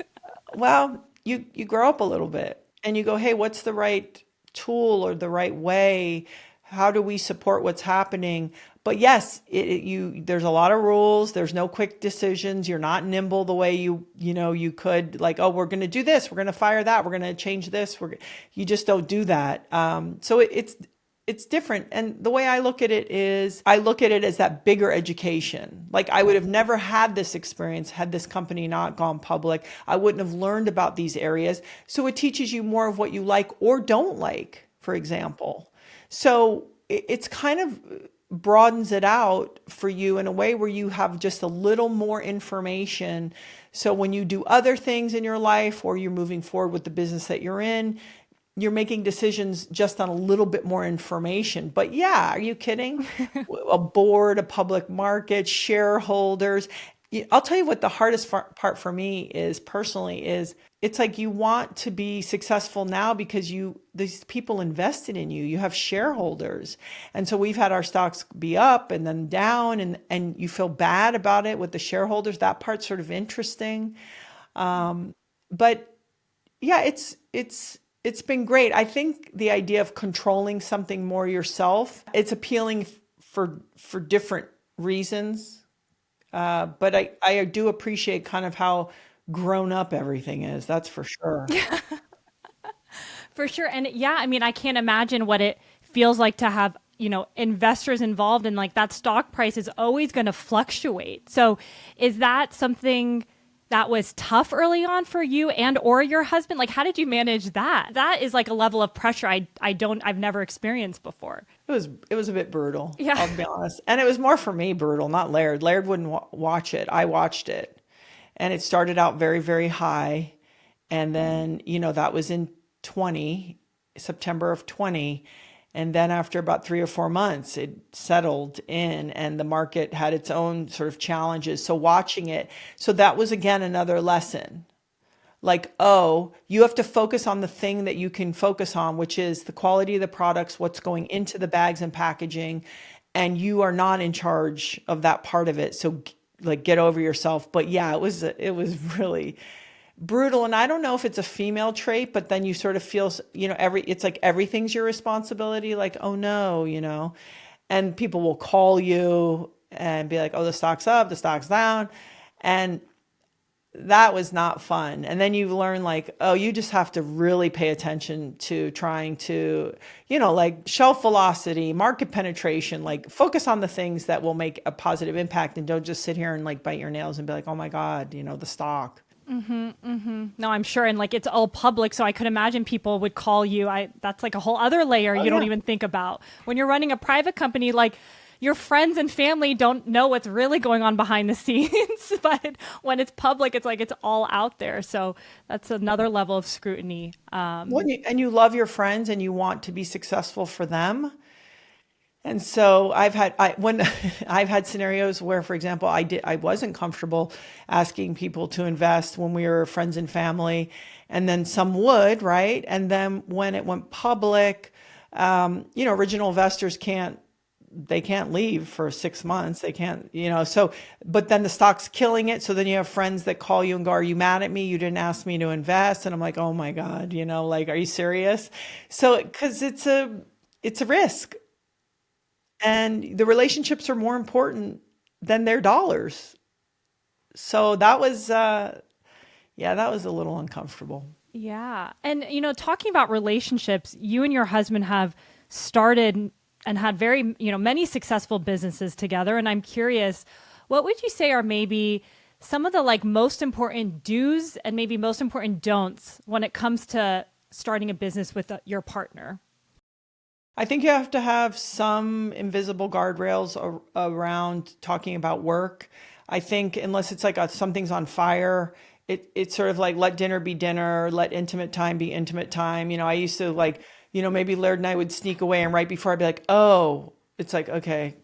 S2: Well, you grow up a little bit and you go, hey, what's the right tool or the right way? How do we support what's happening? But yes, there's a lot of rules. There's no quick decisions. You're not nimble the way you could like, oh, we're going to do this. We're going to fire that. We're going to change this. You just don't do that. So it's different. And the way I look at it is I look at it as that bigger education. Like I would have never had this experience had this company not gone public. I wouldn't have learned about these areas. So it teaches you more of what you like or don't like, for example. So it's kind of broadens it out for you in a way where you have just a little more information. So when you do other things in your life or you're moving forward with the business that you're in, you're making decisions just on a little bit more information. But yeah, are you kidding? A board, a public market, shareholders. I'll tell you what the hardest part for me is personally is it's like you want to be successful now because these people invested in you. You have shareholders. And so we've had our stocks be up and then down and you feel bad about it with the shareholders. That part's sort of interesting. But yeah, it's been great. I think the idea of controlling something more yourself, it's appealing for different reasons. But I do appreciate kind of how grown up everything is. That's for sure.
S1: For sure. And yeah, I mean, I can't imagine what it feels like to have, investors involved and like that stock price is always going to fluctuate. So is that something that was tough early on for you and or your husband? Like, how did you manage that? That is like a level of pressure I've never experienced before.
S2: It was a bit brutal,
S1: Yeah.
S2: I'll be honest. And it was more for me brutal, not Laird. Laird wouldn't watch it. I watched it. And it started out very, very high. And then, that was in September of 20. And then after about 3 or 4 months, it settled in and the market had its own sort of challenges. So watching it, so that was again another lesson. Like, oh, you have to focus on the thing that you can focus on, which is the quality of the products, what's going into the bags and packaging, and you are not in charge of that part of it. So like get over yourself. But yeah, it was really brutal. And I don't know if it's a female trait, but then you sort of feel, it's like everything's your responsibility. Like, oh no, and people will call you and be like, oh, the stock's up, the stock's down. And that was not fun. And then you learn like, oh, you just have to really pay attention to trying to, like shelf velocity, market penetration, like focus on the things that will make a positive impact and don't just sit here and like bite your nails and be like, oh my God, the stock.
S1: No, I'm sure. And like, it's all public. So I could imagine people would call you. That's like a whole other layer
S2: Oh
S1: you don't
S2: yeah.
S1: even think about when you're running a private company. Like your friends and family don't know what's really going on behind the scenes, but when it's public, it's like, it's all out there. So that's another level of scrutiny.
S2: And you love your friends and you want to be successful for them. And so when I've had scenarios where, for example, I wasn't comfortable asking people to invest when we were friends and family, and then some would, right? And then when it went public, original investors can't they can't leave for 6 months. They can't, so, but then the stock's killing it. So then you have friends that call you and go, are you mad at me? You didn't ask me to invest. And I'm like, oh my God, like, are you serious? So, cause it's a risk, and the relationships are more important than their dollars. So that was, yeah, that was a little uncomfortable.
S1: Yeah. And, talking about relationships, you and your husband have started and had very, many successful businesses together. And I'm curious, what would you say are maybe some of the most important do's and maybe most important don'ts when it comes to starting a business with your partner?
S2: I think you have to have some invisible guardrails around talking about work. I think unless it's like something's on fire, it's sort of like let dinner be dinner, let intimate time be intimate time. I used to maybe Laird and I would sneak away, and right before I'd be like, oh, it's like, okay,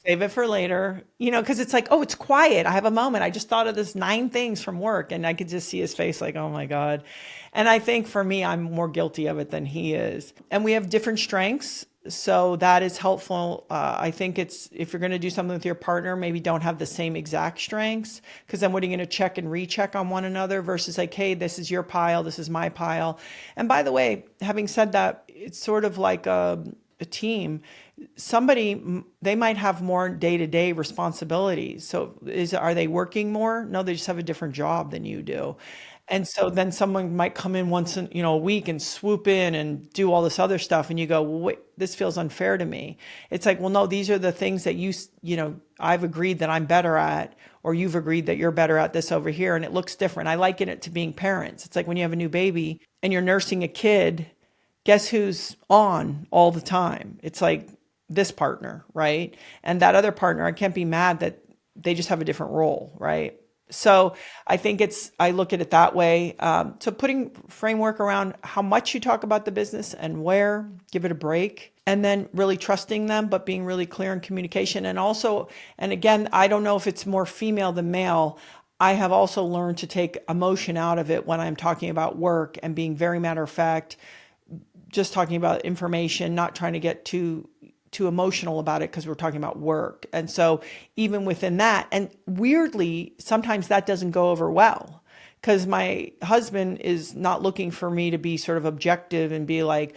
S2: save it for later, because it's like, oh, it's quiet. I have a moment. I just thought of this 9 things from work, and I could just see his face like, oh my God. And I think for me, I'm more guilty of it than he is. And we have different strengths. So that is helpful. I think if you're going to do something with your partner, maybe don't have the same exact strengths, because then what are you going to check and recheck on one another versus like, hey, this is your pile, this is my pile. And by the way, having said that, it's sort of like a team. They might have more day-to-day responsibilities. So are they working more? No, they just have a different job than you do. And so then someone might come in once in, a week and swoop in and do all this other stuff. And you go, well, wait, this feels unfair to me. It's like, well, no, these are the things that I've agreed that I'm better at, or you've agreed that you're better at this over here. And it looks different. I liken it to being parents. It's like when you have a new baby and you're nursing a kid, guess who's on all the time? It's like this partner, right? And that other partner, I can't be mad that they just have a different role, right? So I think I look at it that way. So putting framework around how much you talk about the business and where, give it a break, and then really trusting them, but being really clear in communication. And also, and again, I don't know if it's more female than male. I have also learned to take emotion out of it when I'm talking about work and being very matter of fact, just talking about information, not trying to get too emotional about it because we're talking about work. And so even within that, and weirdly, sometimes that doesn't go over well because my husband is not looking for me to be sort of objective and be like,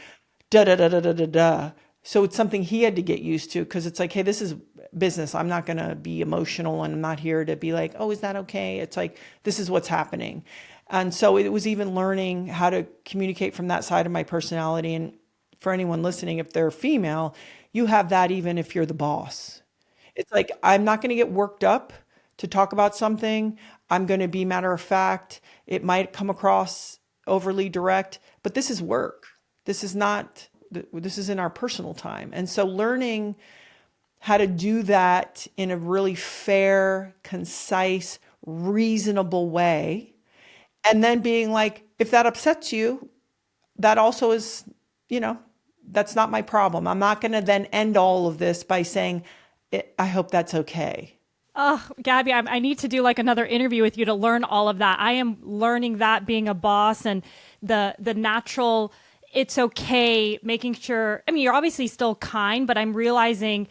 S2: da, da, da, da, da, da, da. So it's something he had to get used to because it's like, hey, this is business. I'm not going to be emotional, and I'm not here to be like, oh, is that okay? It's like, this is what's happening. And so it was even learning how to communicate from that side of my personality. And for anyone listening, if they're female, you have that even if you're the boss. It's like, I'm not going to get worked up to talk about something. I'm going to be matter of fact. It might come across overly direct, but this is work. This is in our personal time. And so learning how to do that in a really fair, concise, reasonable way. And then being like, if that upsets you, that also is, that's not my problem. I'm not going to then end all of this by saying, I hope that's okay.
S1: Oh, Gabby, I need to do like another interview with you to learn all of that. I am learning that being a boss and the natural, it's okay, making sure, you're obviously still kind, but I'm realizing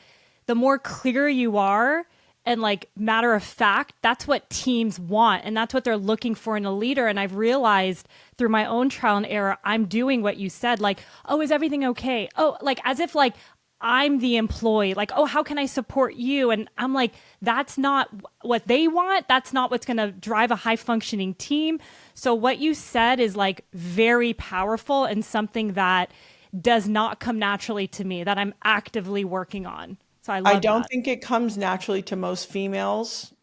S1: the more clear you are and like matter of fact, that's what teams want. And that's what they're looking for in a leader. And I've realized through my own trial and error, I'm doing what you said, like, oh, is everything okay? Oh, like as if like I'm the employee, like, oh, how can I support you? And I'm like, that's not what they want. That's not what's going to drive a high functioning team. So what you said is like very powerful and something that does not come naturally to me, that I'm actively working on. So I
S2: don't think it comes naturally to most females.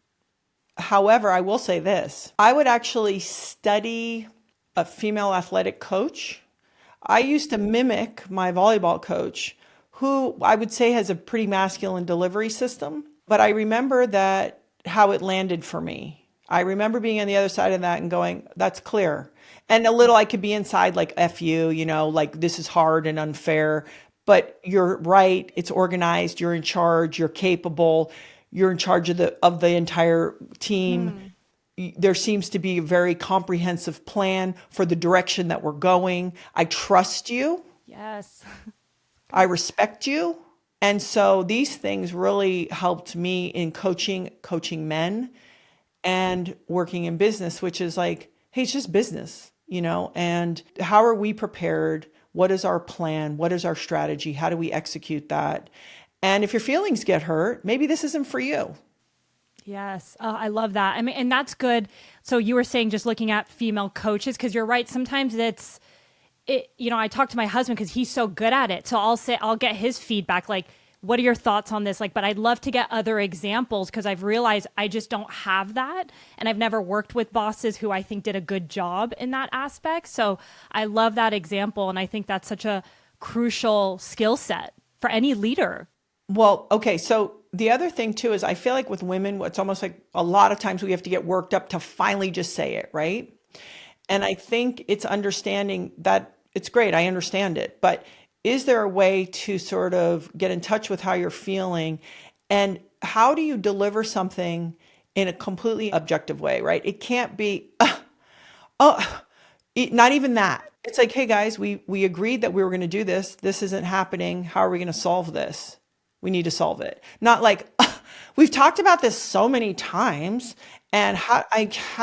S2: However, I will say this. I would actually study a female athletic coach. I used to mimic my volleyball coach, who I would say has a pretty masculine delivery system. But I remember how it landed for me. I remember being on the other side of that and going, that's clear. And a little I could be inside like, F you, like this is hard and unfair. But you're right. It's organized. You're in charge. You're capable. You're in charge of the entire team. There seems to be a very comprehensive plan for the direction that we're going. I trust you.
S1: Yes.
S2: I respect you. And so these things really helped me in coaching men and working in business, which is like, hey, it's just business, and how are we prepared? What is our plan? What is our strategy? How do we execute that? And if your feelings get hurt, maybe this isn't for you.
S1: Yes. Oh, I love that. I mean, and that's good. So you were saying just looking at female coaches, because you're right. Sometimes I talk to my husband because he's so good at it. So I'll get his feedback. Like, what are your thoughts on this? Like, but I'd love to get other examples because I've realized I just don't have that. And I've never worked with bosses who I think did a good job in that aspect. So I love that example. And I think that's such a crucial skill set for any leader.
S2: Well, okay. So the other thing too is I feel like with women, it's almost like a lot of times we have to get worked up to finally just say it, right? And I think it's understanding that it's great. I understand it. But is there a way to sort of get in touch with how you're feeling? And how do you deliver something in a completely objective way, right? It can't be, not even that. It's like, hey guys, we agreed that we were going to do this. This isn't happening. How are we going to solve this? We need to solve it. Not like, we've talked about this so many times and how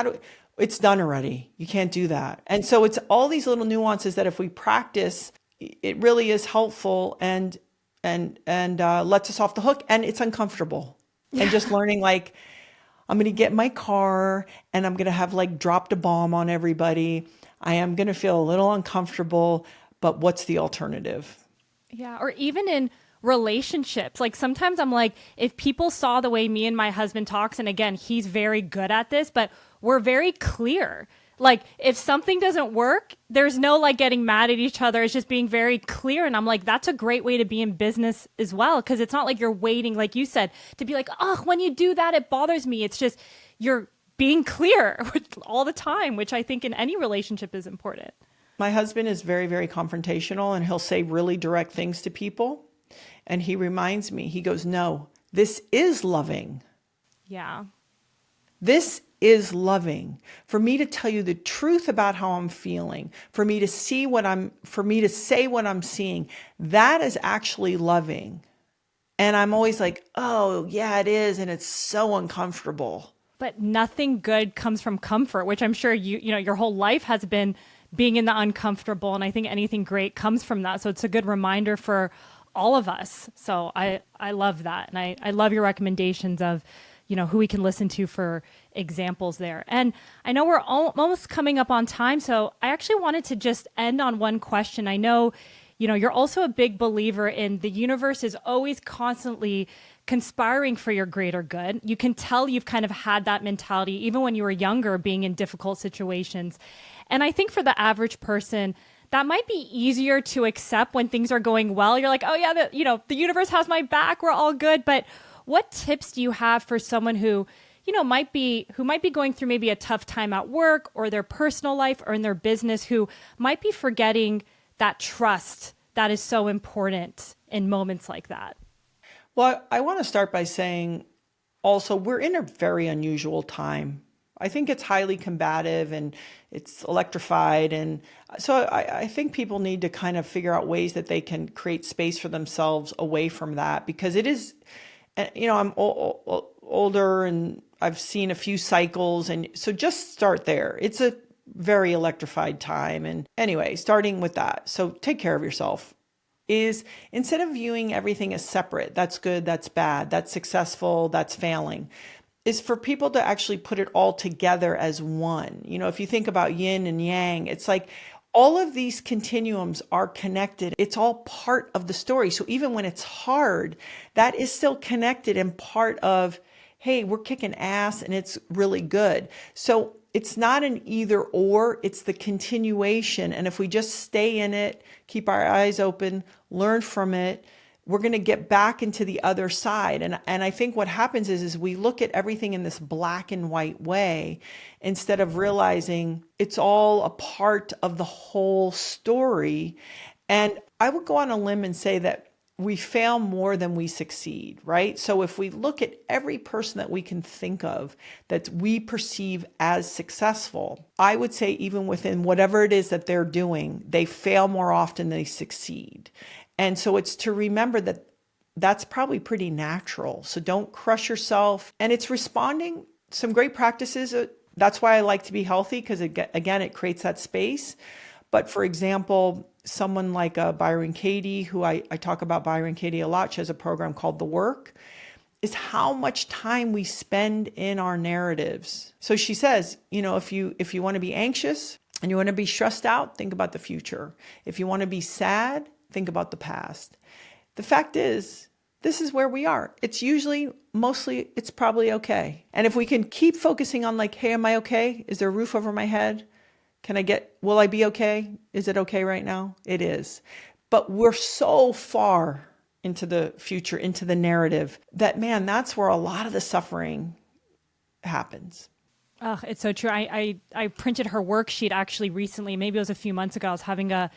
S2: do, it's done already. You can't do that. And so it's all these little nuances that if we practice, it really is helpful and lets us off the hook. And it's uncomfortable. Yeah. And just learning like, I'm going to get in my car and I'm going to have like dropped a bomb on everybody. I am going to feel a little uncomfortable, but what's the alternative?
S1: Yeah. Or even in relationships. Like sometimes I'm like, if people saw the way me and my husband talks, and again, he's very good at this, but we're very clear. Like if something doesn't work, there's no like getting mad at each other. It's just being very clear. And I'm like, that's a great way to be in business as well. Cause it's not like you're waiting, like you said, to be like, oh, when you do that, it bothers me. It's just, you're being clear all the time, which I think in any relationship is important.
S2: My husband is very, very confrontational and he'll say really direct things to people. And he reminds me, he goes, no, this is loving.
S1: Yeah.
S2: This is loving. For me to tell you the truth about how I'm feeling, for me to say what I'm seeing, that is actually loving. And I'm always like, oh yeah, it is. And it's so uncomfortable.
S1: But nothing good comes from comfort, which I'm sure your whole life has been being in the uncomfortable. And I think anything great comes from that. So it's a good reminder for all of us. So I love that. And I love your recommendations of, who we can listen to for examples there. And I know we're almost coming up on time. So I actually wanted to just end on one question. I know, you're also a big believer in the universe is always constantly conspiring for your greater good. You can tell you've kind of had that mentality, even when you were younger, being in difficult situations. And I think for the average person, that might be easier to accept when things are going well. You're like, oh yeah, the universe has my back. We're all good. But what tips do you have for someone who, might be going through maybe a tough time at work or their personal life or in their business, who might be forgetting that trust that is so important in moments like that?
S2: Well, I want to start by saying also we're in a very unusual time. I think it's highly combative and it's electrified. And so I think people need to kind of figure out ways that they can create space for themselves away from that, because it is, I'm older and I've seen a few cycles. And so just start there. It's a very electrified time. And anyway, starting with that. So take care of yourself. Is instead of viewing everything as separate, that's good, that's bad, that's successful, that's failing, is for people to actually put it all together as one. If you think about yin and yang, it's like all of these continuums are connected. It's all part of the story. So even when it's hard, that is still connected and part of, hey, we're kicking ass and it's really good. So it's not an either or, it's the continuation. And if we just stay in it, keep our eyes open, learn from it, we're going to get back into the other side. And I think what happens is we look at everything in this black and white way instead of realizing it's all a part of the whole story. And I would go on a limb and say that we fail more than we succeed, right? So if we look at every person that we can think of that we perceive as successful, I would say even within whatever it is that they're doing, they fail more often than they succeed. And so it's to remember that that's probably pretty natural. So don't crush yourself. And it's responding. Some great practices. That's why I like to be healthy, because again, it creates that space. But for example, someone like Byron Katie, who I talk about Byron Katie a lot, she has a program called The Work, is how much time we spend in our narratives. So she says, if you want to be anxious and you want to be stressed out, think about the future. If you want to be sad, think about the past. The fact is, this is where we are. It's mostly, it's probably okay. And if we can keep focusing on like, hey, am I okay? Is there a roof over my head? Will I be okay? Is it okay right now? It is. But we're so far into the future, into the narrative, that, man, that's where a lot of the suffering happens.
S1: Oh, it's so true. I printed her worksheet actually recently. Maybe it was a few months ago. I was having a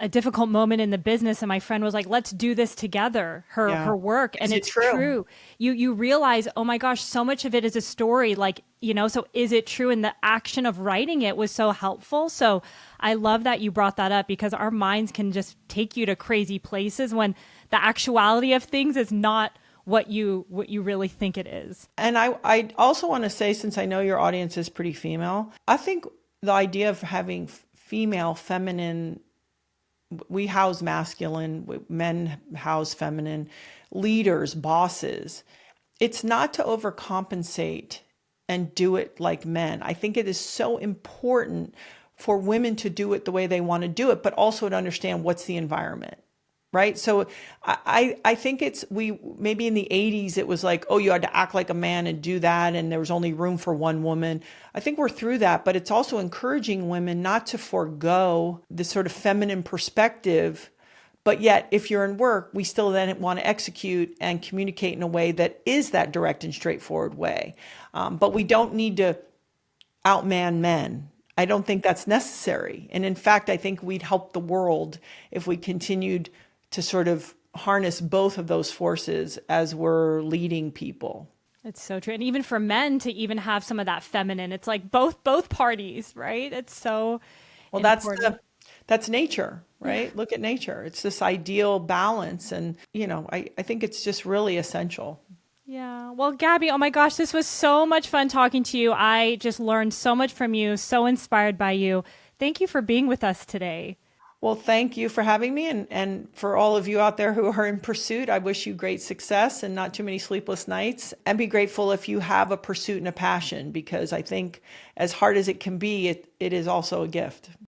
S1: difficult moment in the business, and my friend was like, let's do this together, her work. And it's true. You realize, oh my gosh, so much of it is a story, like, so is it true? And the action of writing it was so helpful. So I love that you brought that up, because our minds can just take you to crazy places when the actuality of things is not what you really think it is.
S2: And I also want to say, since I know your audience is pretty female, I think the idea of having female, feminine, we house masculine, men house feminine, leaders, bosses. It's not to overcompensate and do it like men. I think it is so important for women to do it the way they want to do it, but also to understand what's the environment, right? So I think maybe in the 80s, it was like, oh, you had to act like a man and do that, and there was only room for one woman. I think we're through that, but it's also encouraging women not to forego this sort of feminine perspective. But yet, if you're in work, we still then want to execute and communicate in a way that is that direct and straightforward way. But we don't need to outman men. I don't think that's necessary. And in fact, I think we'd help the world if we continued to sort of harness both of those forces as we're leading people.
S1: It's so true. And even for men to even have some of that feminine, it's like both parties, right? It's so important.
S2: That's nature, right? Yeah. Look at nature. It's this ideal balance. And, I think it's just really essential.
S1: Yeah. Well, Gabby, oh my gosh, this was so much fun talking to you. I just learned so much from you, so inspired by you. Thank you for being with us today.
S2: Well, thank you for having me. And for all of you out there who are in pursuit, I wish you great success and not too many sleepless nights. And be grateful if you have a pursuit and a passion, because I think as hard as it can be, it is also a gift.